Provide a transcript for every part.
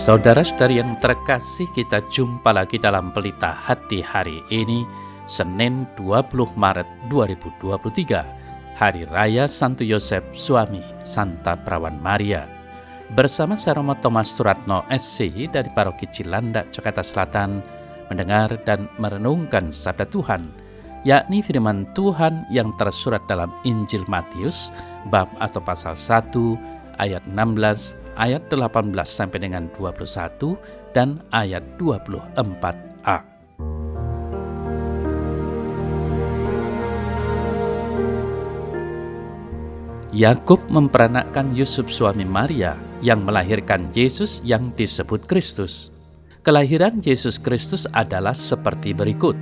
Saudara-saudari yang terkasih, kita jumpa lagi dalam Pelita Hati hari ini, Senin 20 Maret 2023, Hari Raya Santo Yosef Suami Santa Perawan Maria. Bersama saya Romo Thomas Suratno SC dari Paroki Cilandak, Jakarta Selatan, mendengar dan merenungkan sabda Tuhan, yakni firman Tuhan yang tersurat dalam Injil Matius, bab atau pasal 1, ayat 16, ayat 18 sampai dengan 21 dan ayat 24a. Yakub memperanakkan Yusuf suami Maria yang melahirkan Yesus yang disebut Kristus. Kelahiran Yesus Kristus adalah seperti berikut.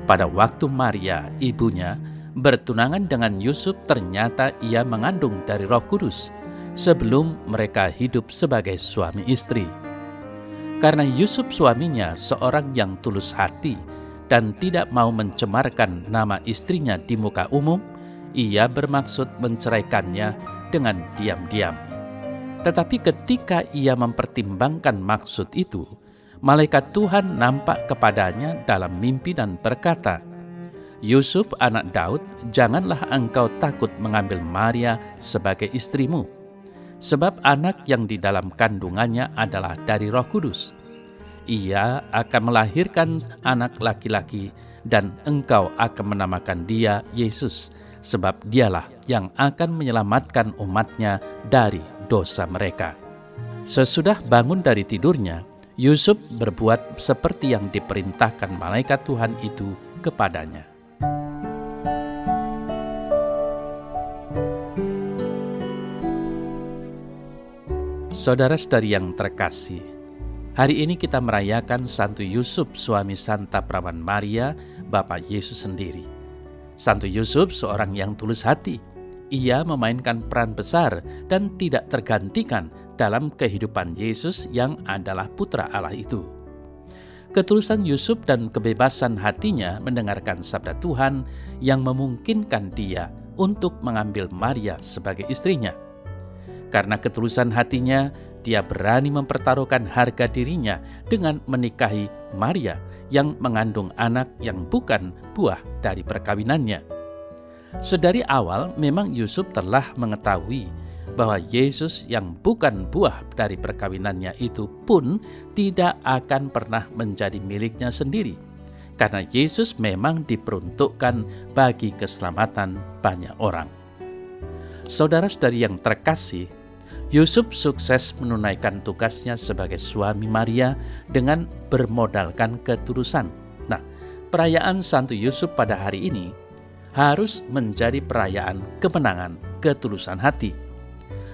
Pada waktu Maria, ibunya, bertunangan dengan Yusuf, ternyata ia mengandung dari Roh Kudus sebelum mereka hidup sebagai suami istri. Karena Yusuf suaminya seorang yang tulus hati dan tidak mau mencemarkan nama istrinya di muka umum, ia bermaksud menceraikannya dengan diam-diam. Tetapi ketika ia mempertimbangkan maksud itu, malaikat Tuhan nampak kepadanya dalam mimpi dan berkata, "Yusuf anak Daud, janganlah engkau takut mengambil Maria sebagai istrimu. Sebab anak yang di dalam kandungannya adalah dari Roh Kudus. Ia akan melahirkan anak laki-laki dan engkau akan menamakan dia Yesus, sebab dialah yang akan menyelamatkan umatnya dari dosa mereka." Sesudah bangun dari tidurnya, Yusuf berbuat seperti yang diperintahkan malaikat Tuhan itu kepadanya. Saudara-saudari yang terkasih, hari ini kita merayakan Santo Yusuf suami Santa Perawan Maria, Bapa Yesus sendiri. Santo Yusuf seorang yang tulus hati. Ia memainkan peran besar dan tidak tergantikan dalam kehidupan Yesus yang adalah putra Allah itu. Ketulusan Yusuf dan kebebasan hatinya mendengarkan sabda Tuhan yang memungkinkan dia untuk mengambil Maria sebagai istrinya. Karena ketulusan hatinya, dia berani mempertaruhkan harga dirinya dengan menikahi Maria yang mengandung anak yang bukan buah dari perkawinannya. Sedari awal memang Yusuf telah mengetahui bahwa Yesus yang bukan buah dari perkawinannya itu pun tidak akan pernah menjadi miliknya sendiri, karena Yesus memang diperuntukkan bagi keselamatan banyak orang. Saudara-saudari yang terkasih, Yusuf sukses menunaikan tugasnya sebagai suami Maria dengan bermodalkan ketulusan. Nah, perayaan Santo Yusuf pada hari ini harus menjadi perayaan kemenangan ketulusan hati.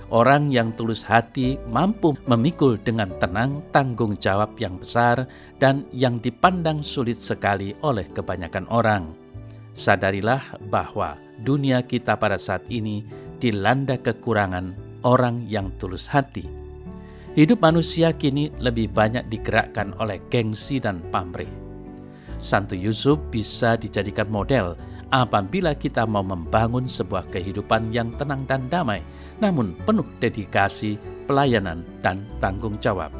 Orang yang tulus hati mampu memikul dengan tenang tanggung jawab yang besar dan yang dipandang sulit sekali oleh kebanyakan orang. Sadarilah bahwa dunia kita pada saat ini dilanda kekurangan orang yang tulus hati. Hidup manusia kini lebih banyak digerakkan oleh gengsi dan pamrih. Santo Yusuf bisa dijadikan model apabila kita mau membangun sebuah kehidupan yang tenang dan damai, namun penuh dedikasi, pelayanan, dan tanggung jawab.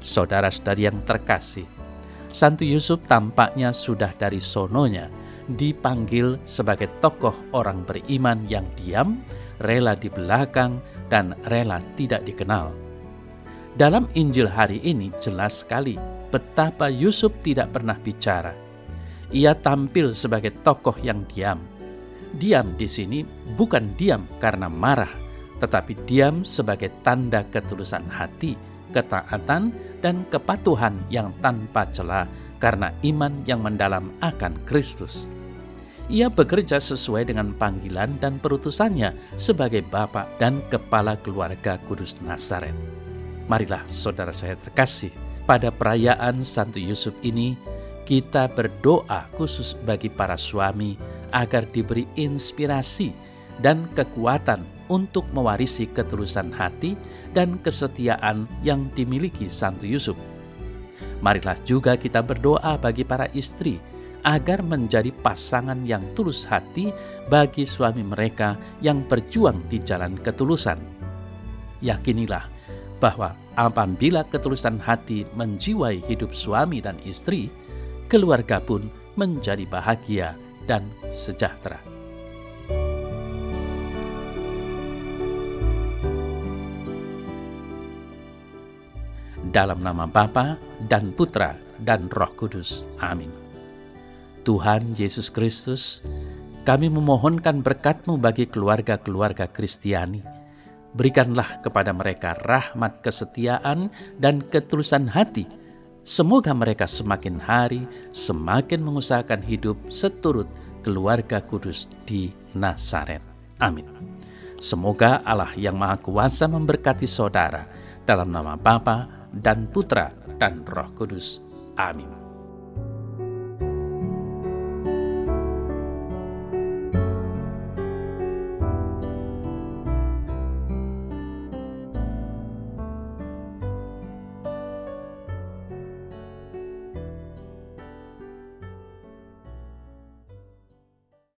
Saudara-saudari yang terkasih, Santo Yusuf tampaknya sudah dari sononya dipanggil sebagai tokoh orang beriman yang diam, rela di belakang, dan rela tidak dikenal. Dalam Injil hari ini jelas sekali betapa Yusuf tidak pernah bicara. Ia tampil sebagai tokoh yang diam. Diam di sini bukan diam karena marah, tetapi diam sebagai tanda ketulusan hati, ketaatan, dan kepatuhan yang tanpa celah karena iman yang mendalam akan Kristus. Ia bekerja sesuai dengan panggilan dan perutusannya sebagai Bapa dan Kepala Keluarga Kudus Nazaret. Marilah saudara saya terkasih, pada perayaan Santo Yusuf ini kita berdoa khusus bagi para suami agar diberi inspirasi dan kekuatan untuk mewarisi ketulusan hati dan kesetiaan yang dimiliki Santo Yusuf. Marilah juga kita berdoa bagi para istri agar menjadi pasangan yang tulus hati bagi suami mereka yang berjuang di jalan ketulusan. Yakinilah bahwa Apabila ketulusan hati menjiwai hidup suami dan istri, keluarga pun menjadi bahagia dan sejahtera. Dalam nama Bapa dan Putra dan Roh Kudus. Amin. Tuhan Yesus Kristus, kami memohonkan berkat-Mu bagi keluarga-keluarga Kristiani. Berikanlah kepada mereka rahmat kesetiaan dan ketulusan hati. Semoga mereka semakin hari semakin mengusahakan hidup seturut keluarga kudus di Nazaret. Amin. Semoga Allah yang Maha Kuasa memberkati saudara dalam nama Bapa dan Putra dan Roh Kudus. Amin.